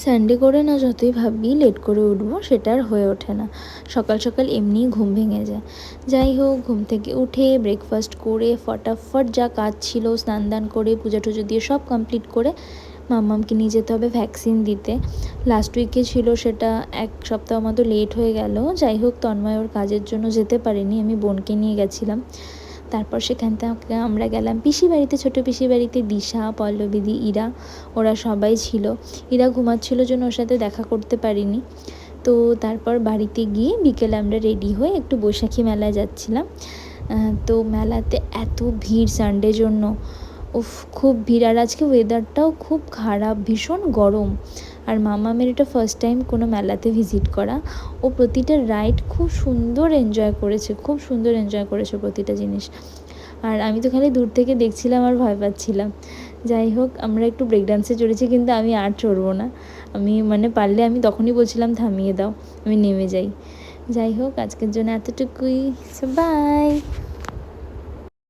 Sunday করে না যতই ভাবি লেট করে উঠবো, সেটা আর হয়ে ওঠে না। সকাল সকাল এমনিই ঘুম ভেঙে যায়। যাই হোক, ঘুম থেকে উঠে ব্রেকফাস্ট করে ফটাফট যা কাজ ছিল স্নান দান করে পূজা টুজো দিয়ে সব কমপ্লিট করে মাম্মামকে নিয়ে যেতে হবে ভ্যাকসিন দিতে। লাস্ট উইকে ছিল, সেটা 1 সপ্তাহ মতো লেট হয়ে গেল। যাই হোক, তন্ময় ওর কাজের জন্য যেতে পারিনি, আমি বোনকে নিয়ে গেছিলাম। তারপর সেখান থেকে আমরা গেলাম পিসি বাড়িতে, ছোটো পিসি বাড়িতে। দিশা, পল্লবীদি, ইরা, ওরা সবাই ছিল। ইরা ঘুমাচ্ছিল জন্য ওর সাথে দেখা করতে পারিনি। তো তারপর বাড়িতে গিয়ে বিকেলে আমরা রেডি হয়ে একটু বৈশাখী মেলায় যাচ্ছিলাম। তো মেলাতে এত ভিড় সানডের জন্য, উফ, খুব ভিড়। আর আজকে ওয়েদারটাও খুব খারাপ, ভীষণ গরম। আর মামামের এটা ফার্স্ট টাইম কোনো মেলাতে ভিজিট করা। ও প্রতিটা রাইড খুব সুন্দর এনজয় করেছে, খুব সুন্দর এনজয় করেছে প্রতিটা জিনিস। আর আমি তো খালি দূর থেকে দেখছিলাম আর ভয় পাচ্ছিলাম। যাই হোক, আমরা একটু ব্রেক ডান্সে চড়েছি, কিন্তু আমি আর চড়বো না। আমি পারলে আমি তখনই বলছিলাম থামিয়ে দাও, আমি নেমে যাই। যাই হোক, আজকের জন্য এতটুকুই। বাই।